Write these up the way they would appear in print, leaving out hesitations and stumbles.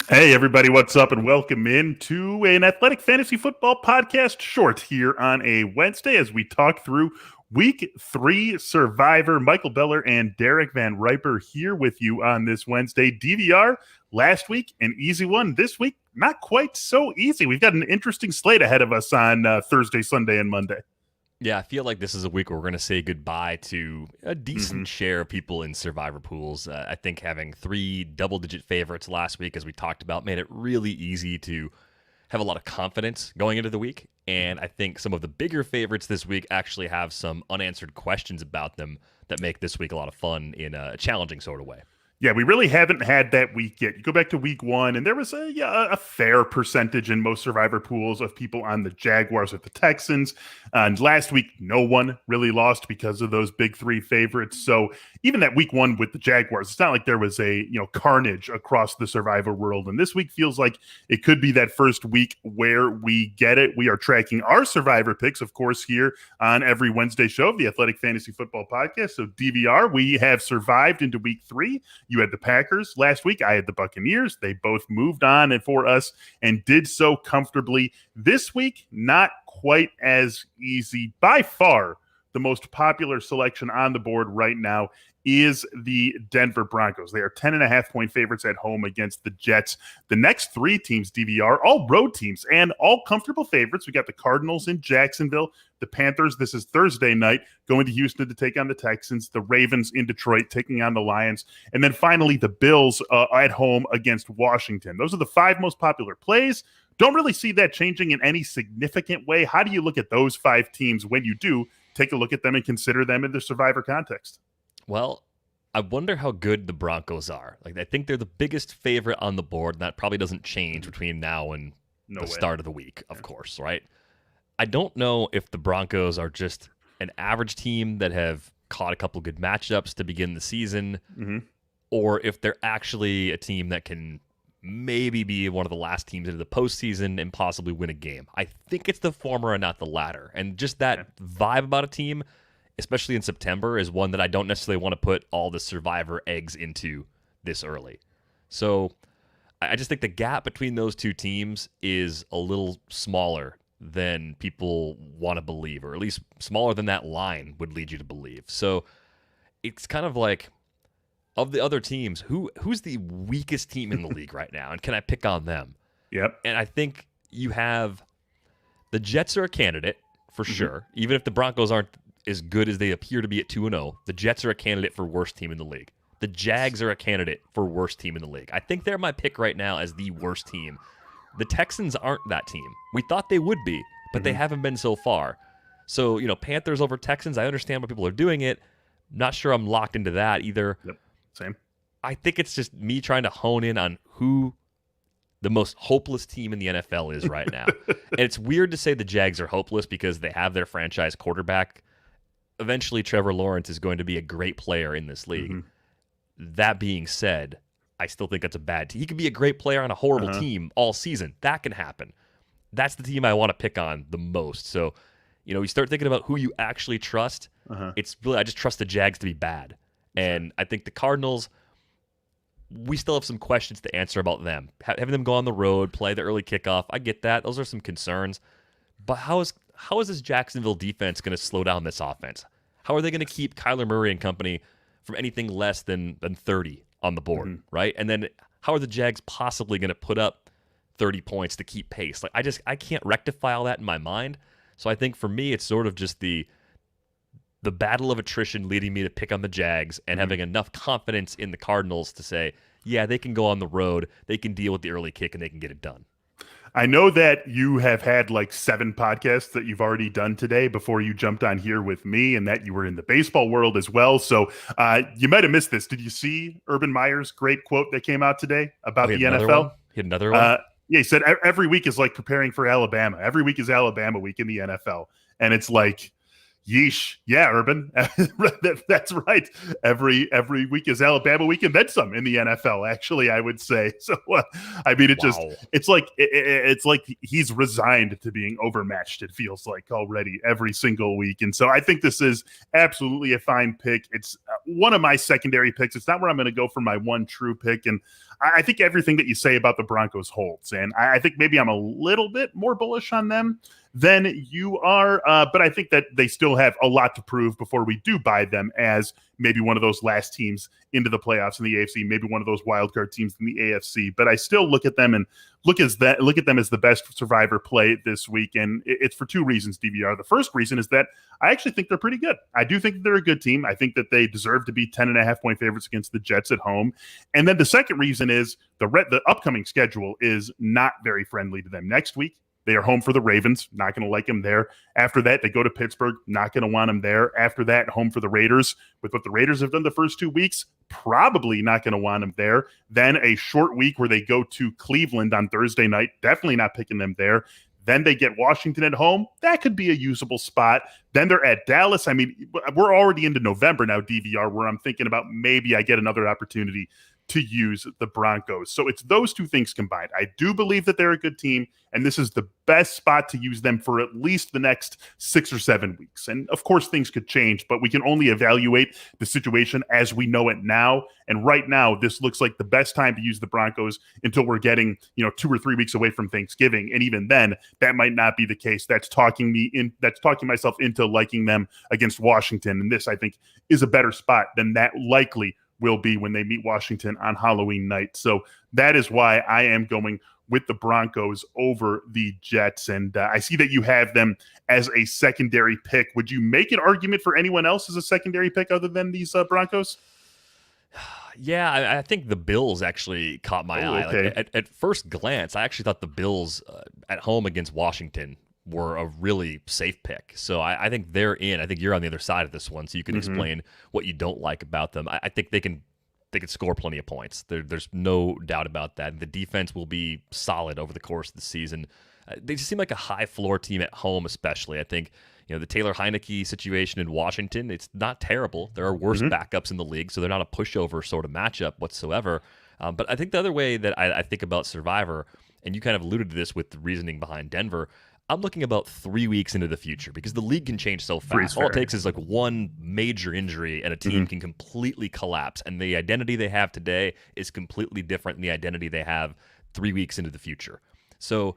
Hey, everybody, what's up? And welcome in to an athletic fantasy football podcast short here on a Wednesday as we talk through week 3 Survivor. Michael Beller and Derek Van Riper here with you on this Wednesday. DVR last week, an easy one. This week, not quite so easy. We've got an interesting slate ahead of us on Thursday, Sunday, and Monday. Yeah, I feel like this is a week where we're going to say goodbye to a decent share of people in survivor pools. I think having 3 double-digit favorites last week, as we talked about, made it really easy to have a lot of confidence going into the week. And I think some of the bigger favorites this week actually have some unanswered questions about them that make this week a lot of fun in a challenging sort of way. Yeah, we really haven't had that week yet. You go back to week 1, and there was a fair percentage in most survivor pools of people on the Jaguars or the Texans. And last week, no one really lost because of those big 3 favorites. So even that week 1 with the Jaguars, it's not like there was a carnage across the survivor world. And this week feels like it could be that first week where we get it. We are tracking our survivor picks, of course, here on every Wednesday show of the Athletic Fantasy Football Podcast. So DVR, we have survived into week 3. You had the Packers last week. I had the Buccaneers. They both moved on and for us and did so comfortably. This week, not quite as easy. By far, the most popular selection on the board right now is the Denver Broncos. They are 10.5-point favorites at home against the Jets. The next 3 teams, DVR, all road teams and all comfortable favorites. We got the Cardinals in Jacksonville, the Panthers. This is Thursday night, going to Houston to take on the Texans, the Ravens in Detroit taking on the Lions, and then finally the Bills at home against Washington. Those are the 5 most popular plays. Don't really see that changing in any significant way. How do you look at those 5 teams when you do take a look at them and consider them in the survivor context? Well, I wonder how good the Broncos are. Like, I think they're the biggest favorite on the board, and that probably doesn't change between now and start of the week, of course, right? I don't know if the Broncos are just an average team that have caught a couple good matchups to begin the season, or if they're actually a team that can maybe be one of the last teams into the postseason and possibly win a game. I think it's the former and not the latter. And just that vibe about a team, especially in September, is one that I don't necessarily want to put all the survivor eggs into this early. So I just think the gap between those 2 teams is a little smaller than people want to believe, or at least smaller than that line would lead you to believe. So it's kind of like, of the other teams, who's the weakest team in the league right now, and can I pick on them? Yep. And I think you have the Jets are a candidate for sure, even if the Broncos aren't as good as they appear to be at 2-0. The Jets are a candidate for worst team in the league. The Jags are a candidate for worst team in the league. I think they're my pick right now as the worst team. The Texans aren't that team. We thought they would be, but they haven't been so far. So, Panthers over Texans, I understand why people are doing it. Not sure I'm locked into that either. Yep. Same. I think it's just me trying to hone in on who the most hopeless team in the NFL is right now. And it's weird to say the Jags are hopeless because they have their franchise quarterback. Eventually, Trevor Lawrence is going to be a great player in this league. That being said, I still think that's a bad team. He could be a great player on a horrible team all season. That can happen. That's the team I want to pick on the most. So, you start thinking about who you actually trust. It's really, I just trust the Jags to be bad. And I think the Cardinals, we still have some questions to answer about them. Having them go on the road, play the early kickoff, I get that. Those are some concerns. But how is this Jacksonville defense going to slow down this offense? How are they going to keep Kyler Murray and company from anything less than 30 on the board, right? And then how are the Jags possibly going to put up 30 points to keep pace? Like, I can't rectify all that in my mind. So I think for me, it's sort of just the battle of attrition leading me to pick on the Jags and having enough confidence in the Cardinals to say, yeah, they can go on the road, they can deal with the early kick, and they can get it done. I know that you have had like 7 podcasts that you've already done today before you jumped on here with me, and that you were in the baseball world as well. So you might have missed this. Did you see Urban Meyer's great quote that came out today about the NFL? He had another one? Yeah, he said every week is like preparing for Alabama. Every week is Alabama week in the NFL. And it's like, yeesh. Yeah, Urban. That's right. Every week is Alabama week and then some in the NFL, actually, I would say. So, I mean, it's like he's resigned to being overmatched, it feels like already every single week. And so I think this is absolutely a fine pick. It's one of my secondary picks. It's not where I'm going to go for my one true pick. And I think everything that you say about the Broncos holds. And I think maybe I'm a little bit more bullish on them than you are. But I think that they still have a lot to prove before we do buy them as maybe one of those last teams into the playoffs in the AFC, maybe one of those wildcard teams in the AFC. But I still look at them and look at them as the best survivor play this week. And it's for two reasons, DVR. The first reason is that I actually think they're pretty good. I do think that they're a good team. I think that they deserve to be 10.5-point favorites against the Jets at home. And then the second reason is the upcoming schedule is not very friendly to them. Next week, they are home for the Ravens. Not going to like them there. After that, they go to Pittsburgh. Not going to want them there. After that, home for the Raiders. With what the Raiders have done the first 2 weeks, probably not going to want them there. Then a short week where they go to Cleveland on Thursday night. Definitely not picking them there. Then they get Washington at home. That could be a usable spot. Then they're at Dallas. I mean, we're already into November now, DVR, where I'm thinking about maybe I get another opportunity to use the Broncos. So it's those two things combined. I do believe that they're a good team, and this is the best spot to use them for at least the next 6 or 7 weeks. And of course, things could change, but we can only evaluate the situation as we know it now. And right now, this looks like the best time to use the Broncos until we're getting, 2 or 3 weeks away from Thanksgiving. And even then, that might not be the case. That's talking myself into liking them against Washington. And this, I think, is a better spot than that likely will be when they meet Washington on Halloween night. So that is why I am going with the Broncos over the Jets. And I see that you have them as a secondary pick. Would you make an argument for anyone else as a secondary pick other than these Broncos? Yeah, I think the Bills actually caught my eye. Okay. Like, at first glance, I actually thought the Bills at home against Washington were a really safe pick. So I think they're in. I think you're on the other side of this one, so you can explain what you don't like about them. I think they can score plenty of points. There's no doubt about that. The defense will be solid over the course of the season. They just seem like a high floor team at home, especially. I think the Taylor Heineke situation in Washington, it's not terrible. There are worse backups in the league, so they're not a pushover sort of matchup whatsoever. But I think the other way that I think about Survivor, and you kind of alluded to this with the reasoning behind Denver, I'm looking about 3 weeks into the future because the league can change so fast. All it takes is like one major injury and a team can completely collapse. And the identity they have today is completely different than the identity they have 3 weeks into the future. So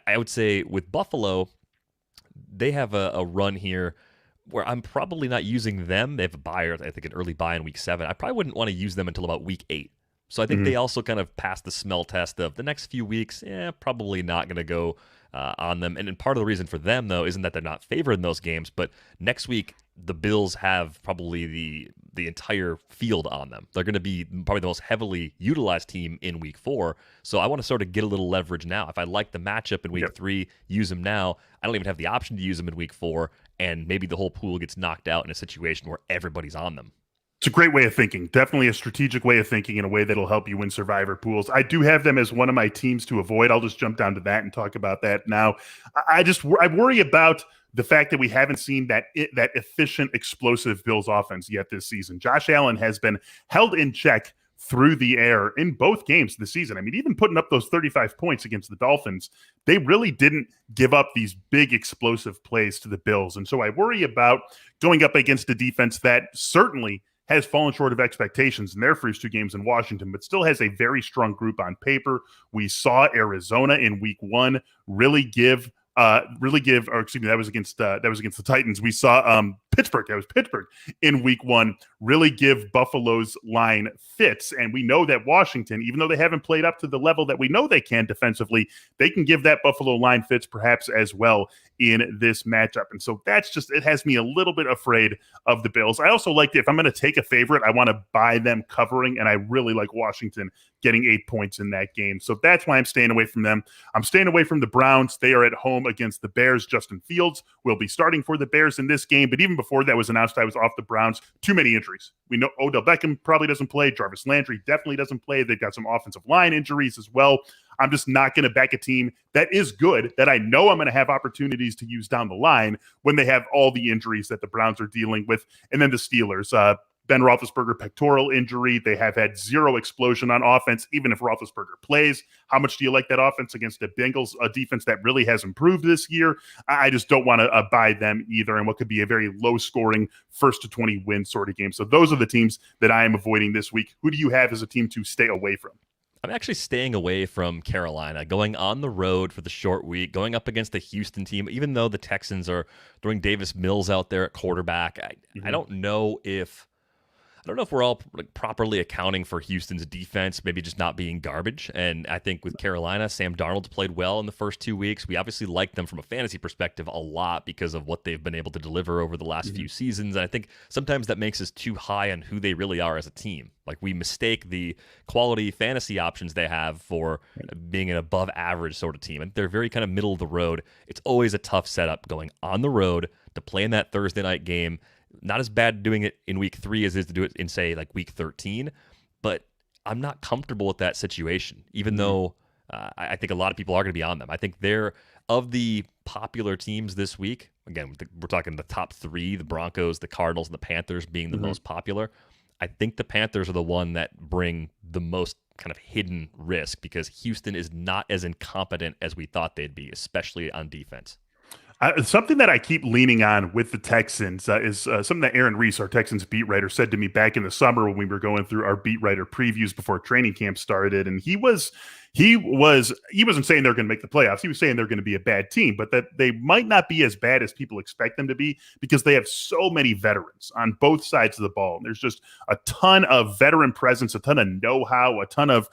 I would say with Buffalo, they have a run here where I'm probably not using them. They have a buy, I think an early buy in week 7. I probably wouldn't want to use them until about week 8. So I think they also kind of passed the smell test of the next few weeks, probably not going to go on them. And part of the reason for them, though, isn't that they're not favored in those games, but next week the Bills have probably the entire field on them. They're going to be probably the most heavily utilized team in week 4. So I want to sort of get a little leverage now. If I like the matchup in week 3, use them now. I don't even have the option to use them in week 4, and maybe the whole pool gets knocked out in a situation where everybody's on them. It's a great way of thinking. Definitely a strategic way of thinking in a way that'll help you win Survivor pools. I do have them as one of my teams to avoid. I'll just jump down to that and talk about that now. I worry about the fact that we haven't seen that efficient, explosive Bills offense yet this season. Josh Allen has been held in check through the air in both games this season. I mean, even putting up those 35 points against the Dolphins, they really didn't give up these big explosive plays to the Bills. And so I worry about going up against a defense that certainly has fallen short of expectations in their first 2 games in Washington, but still has a very strong group on paper. We saw Arizona in week 1 really give, that was against the Titans. We saw Pittsburgh in week 1 really give Buffalo's line fits. And we know that Washington, even though they haven't played up to the level that we know they can defensively, they can give that Buffalo line fits perhaps as well in this matchup. And so it has me a little bit afraid of the Bills. I also like if I'm going to take a favorite, I want to buy them covering, and I really like Washington getting 8 points in that game. So that's why I'm staying away from them. I'm staying away from the Browns. They are at home against the Bears. Justin Fields will be starting for the Bears in this game, but even before that was announced, I was off the Browns. Too many injuries. We know Odell Beckham probably doesn't play. Jarvis Landry definitely doesn't play. They've got some offensive line injuries as well. I'm just not going to back a team that is good, that I know I'm going to have opportunities to use down the line when they have all the injuries that the Browns are dealing with. And then the Steelers. Ben Roethlisberger pectoral injury. They have had zero explosion on offense, even if Roethlisberger plays. How much do you like that offense against the Bengals, a defense that really has improved this year? I just don't want to buy them either in what could be a very low-scoring first to 20 win sort of game. So those are the teams that I am avoiding this week. Who do you have as a team to stay away from? I'm actually staying away from Carolina, going on the road for the short week, going up against the Houston team, even though the Texans are throwing Davis Mills out there at quarterback. I don't know if we're all properly accounting for Houston's defense, maybe just not being garbage. And I think with Carolina, Sam Darnold's played well in the first 2 weeks. We obviously like them from a fantasy perspective a lot because of what they've been able to deliver over the last few seasons. And I think sometimes that makes us too high on who they really are as a team. Like we mistake the quality fantasy options they have for being an above average sort of team. And they're very kind of middle of the road. It's always a tough setup going on the road to play in that Thursday night game. Not as bad doing it in week 3 as it is to do it in, say, like week 13, but I'm not comfortable with that situation, even though I think a lot of people are going to be on them. I think they're, of the popular teams this week, again, we're talking the top 3, the Broncos, the Cardinals, and the Panthers being the most popular. I think the Panthers are the one that bring the most kind of hidden risk because Houston is not as incompetent as we thought they'd be, especially on defense. Something that I keep leaning on with the Texans is something that Aaron Reese, our Texans beat writer, said to me back in the summer when we were going through our beat writer previews before training camp started. And he wasn't saying they're going to make the playoffs. He was saying they're going to be a bad team, but that they might not be as bad as people expect them to be because they have so many veterans on both sides of the ball. And there's just a ton of veteran presence, a ton of know-how, a ton of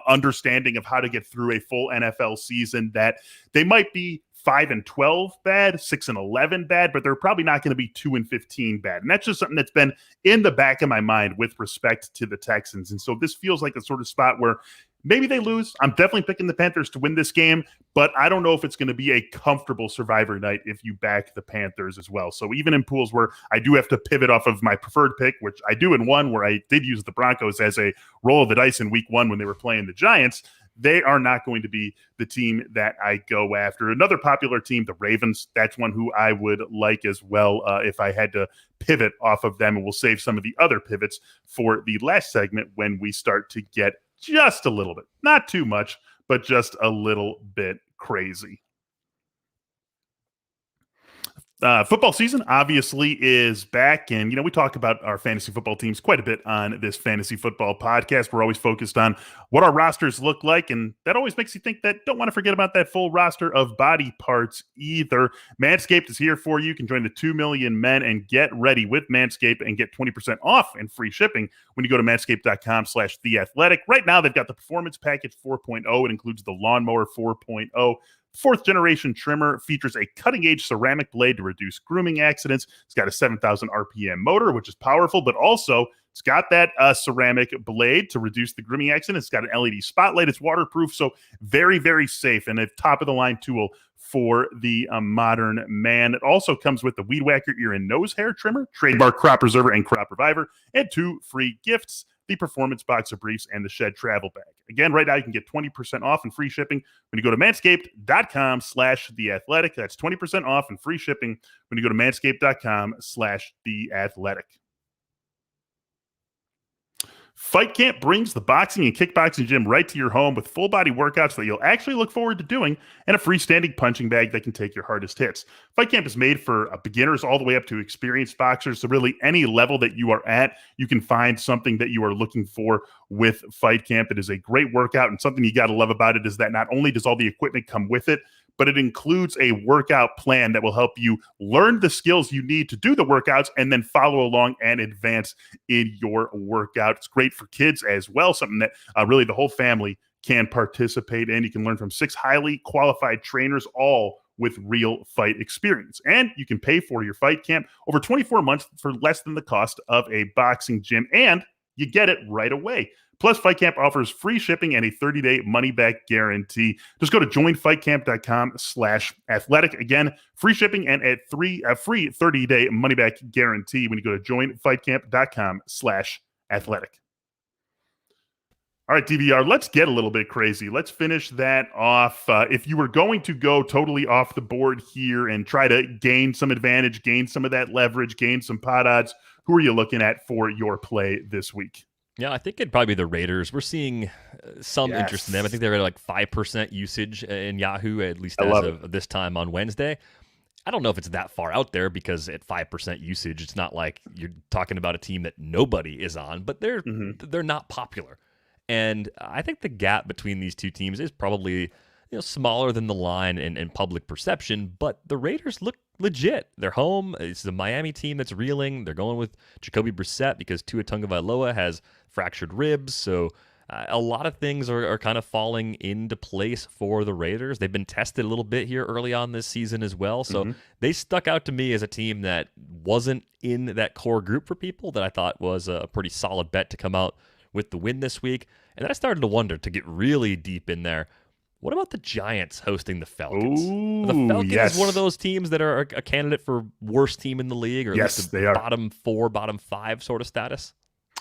understanding of how to get through a full NFL season that they might be 5-12 bad, 6-11 bad, but they're probably not going to be 2-15 bad. And that's just something that's been in the back of my mind with respect to the Texans. And so this feels like a sort of spot where maybe they lose. I'm definitely picking the Panthers to win this game, but I don't know if it's going to be a comfortable survivor night if you back the Panthers as well. So even in pools where I do have to pivot off of my preferred pick, which I do in one where I did use the Broncos as a roll of the dice in week 1 when they were playing the Giants, they are not going to be the team that I go after. Another popular team, the Ravens, that's one who I would like as well if I had to pivot off of them. And we'll save some of the other pivots for the last segment when we start to get just a little bit, not too much, but just a little bit crazy. Football season obviously is back, and we talk about our fantasy football teams quite a bit on this fantasy football podcast. We're always focused on what our rosters look like, and that always makes you think that don't want to forget about that full roster of body parts either. Manscaped is here for you. You can join the 2 million men and get ready with Manscaped and get 20% off and free shipping when you go to manscaped.com/theathletic. Right now, they've got the Performance Package 4.0. It includes the Lawnmower 4.0. 4th generation trimmer, features a cutting-edge ceramic blade to reduce grooming accidents. It's got a 7,000 RPM motor, which is powerful, but also it's got that ceramic blade to reduce the grooming accident. It's got an LED spotlight. It's waterproof, so very, very safe and a top-of-the-line tool for the modern man. It also comes with the Weed Whacker ear and nose hair trimmer, trademark Crop Preserver and Crop Reviver, and 2 free gifts: the Performance Boxer Briefs and the Shed Travel Bag. Again, right now you can get 20% off and free shipping when you go to manscaped.com/theathletic. That's 20% off and free shipping when you go to manscaped.com/theathletic. Fight Camp brings the boxing and kickboxing gym right to your home with full body workouts that you'll actually look forward to doing and a freestanding punching bag that can take your hardest hits. Fight Camp is made for beginners all the way up to experienced boxers. So really any level that you are at, you can find something that you are looking for with Fight Camp. It is a great workout, and something you got to love about it is that not only does all the equipment come with it, but it includes a workout plan that will help you learn the skills you need to do the workouts and then follow along and advance in your workout. It's great for kids as well, something that really the whole family can participate in. You can learn from 6 highly qualified trainers, all with real fight experience. And you can pay for your Fight Camp over 24 months for less than the cost of a boxing gym, and you get it right away. Plus, Fight Camp offers free shipping and a 30-day money-back guarantee. Just go to joinfightcamp.com/athletic. Again, free shipping and a free 30-day money-back guarantee when you go to joinfightcamp.com/athletic. All right, DVR, let's get a little bit crazy. Let's finish that off. If you were going to go totally off the board here and try to gain some advantage, gain some of that leverage, gain some pot odds, Who are you looking at for your play this week? Yeah, I think it'd probably be the Raiders. We're seeing some interest in them. I think they're at like 5% usage in Yahoo, at least as of this time on Wednesday. I don't know if it's that far out there because at 5% usage, it's not like you're talking about a team that nobody is on, but they're not popular. And I think the gap between these two teams is probably smaller than the line in public perception, but the Raiders look legit. They're home. It's the Miami team that's reeling. They're going with Jacoby Brissett because Tua Tagovailoa has fractured ribs. So a lot of things are kind of falling into place for the Raiders. They've been tested a little bit here early on this season as well. So they stuck out to me as a team that wasn't in that core group for people that I thought was a pretty solid bet to come out with the win this week. And then I started to wonder, to get really deep in there, what about the Giants hosting the Falcons? The Falcons is one of those teams that are a candidate for worst team in the league, or at least they are. Bottom 4, bottom 5 sort of status.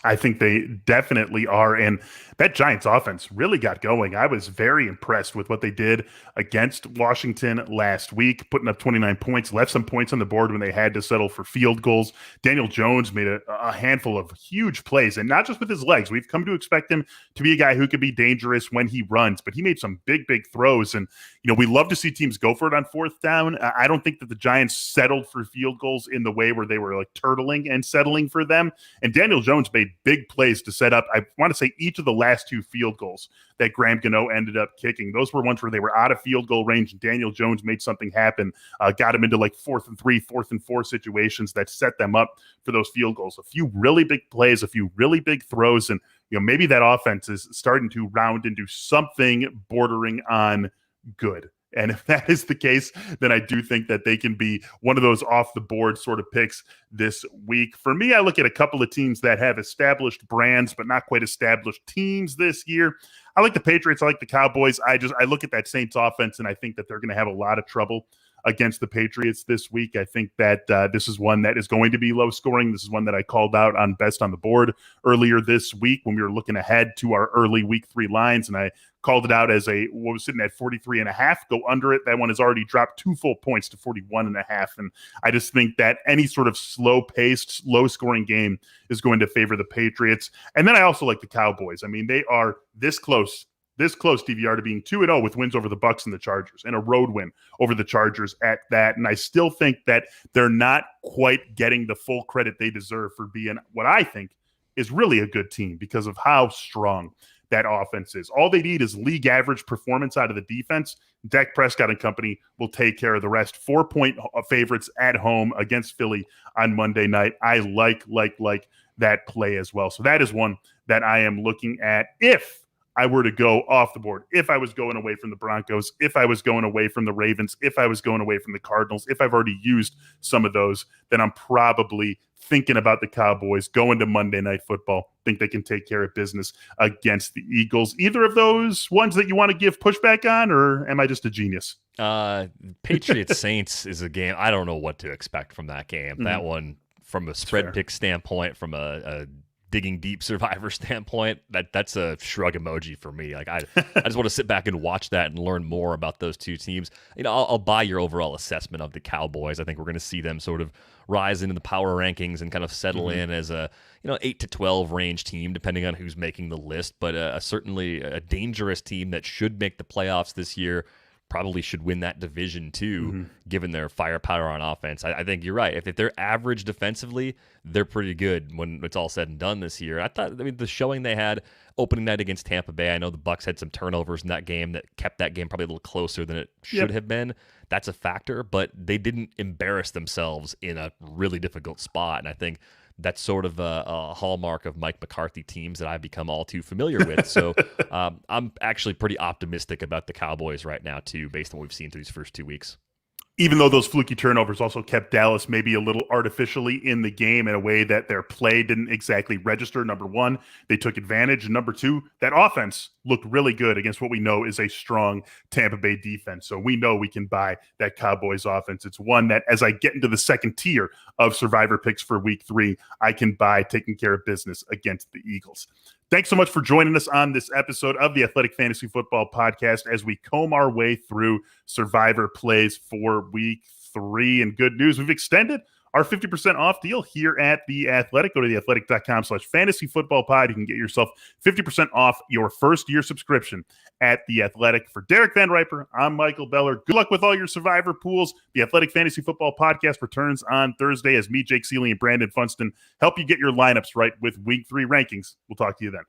I think they definitely are. And that Giants offense really got going. I was very impressed with what they did against Washington last week, putting up 29 points, left some points on the board when they had to settle for field goals. Daniel Jones made a handful of huge plays, and not just with his legs. We've come to expect him to be a guy who can be dangerous when he runs, but he made some big throws. And, we love to see teams go for it on fourth down. I don't think that the Giants settled for field goals in the way where they were like turtling and settling for them. And Daniel Jones made big plays to set up, I want to say, each of the last 2 field goals that Graham Gano ended up kicking. Those were ones where they were out of field goal range, and Daniel Jones made something happen, got him into like 4th and 3, 4th and 4 situations that set them up for those field goals. A few really big plays, a few really big throws, and maybe that offense is starting to round into something bordering on good. And if that is the case, then I do think that they can be one of those off-the-board sort of picks this week. For me, I look at a couple of teams that have established brands but not quite established teams this year. I like the Patriots. I like the Cowboys. I look at that Saints offense, and I think that they're going to have a lot of trouble against the Patriots this week. I think that this is one that is going to be low scoring. This is one that I called out on Best on the Board earlier this week when we were looking ahead to our early week 3 lines, and I called it out as what was sitting at 43.5. Go under it. That one has already dropped 2 full points to 41.5. And I just think that any sort of slow-paced, low-scoring game is going to favor the Patriots. And then I also like the Cowboys. I mean, they are this close, DVR, to being 2-0 with wins over the Bucs and the Chargers, and a road win over the Chargers at that. And I still think that they're not quite getting the full credit they deserve for being what I think is really a good team because of how strong that offense is. All they need is league average performance out of the defense. Dak Prescott and company will take care of the rest. 4-point favorites at home against Philly on Monday night. I like that play as well. So that is one that I am looking at if I were to go off the board, if I was going away from the Broncos, if I was going away from the Ravens, if I was going away from the Cardinals, if I've already used some of those, then I'm probably thinking about the Cowboys going to Monday Night Football. Think they can take care of business against the Eagles. Either of those ones that you want to give pushback on, or am I just a genius? Patriots Saints is a game. I don't know what to expect from that game. That one, from a spread pick standpoint, from a digging deep survivor standpoint, that's a shrug emoji for me. Like I just want to sit back and watch that and learn more about those two teams. I'll buy your overall assessment of the Cowboys. I think we're going to see them sort of rise into the power rankings and kind of settle in as a 8 to 12 range team, depending on who's making the list. But certainly a dangerous team that should make the playoffs this year. Probably should win that division too, given their firepower on offense. I think you're right. If they're average defensively, they're pretty good when it's all said and done this year. The showing they had opening night against Tampa Bay, I know the Bucs had some turnovers in that game that kept that game probably a little closer than it should have been. That's a factor, but they didn't embarrass themselves in a really difficult spot. And I think that's sort of a hallmark of Mike McCarthy teams that I've become all too familiar with. So I'm actually pretty optimistic about the Cowboys right now, too, based on what we've seen through these first 2 weeks. Even though those fluky turnovers also kept Dallas maybe a little artificially in the game in a way that their play didn't exactly register. Number one, they took advantage. And number two, that offense looked really good against what we know is a strong Tampa Bay defense. So we know we can buy that Cowboys offense. It's one that, as I get into the second tier of survivor picks for week 3, I can buy taking care of business against the Eagles. Thanks so much for joining us on this episode of the Athletic Fantasy Football Podcast as we comb our way through survivor plays for week 3. And good news, we've extended our 50% off deal here at The Athletic. Go to theathletic.com/fantasyfootballpod. You can get yourself 50% off your first year subscription at The Athletic. For Derek Van Riper, I'm Michael Beller. Good luck with all your survivor pools. The Athletic Fantasy Football Podcast returns on Thursday as me, Jake Seeley, and Brandon Funston help you get your lineups right with Week 3 rankings. We'll talk to you then.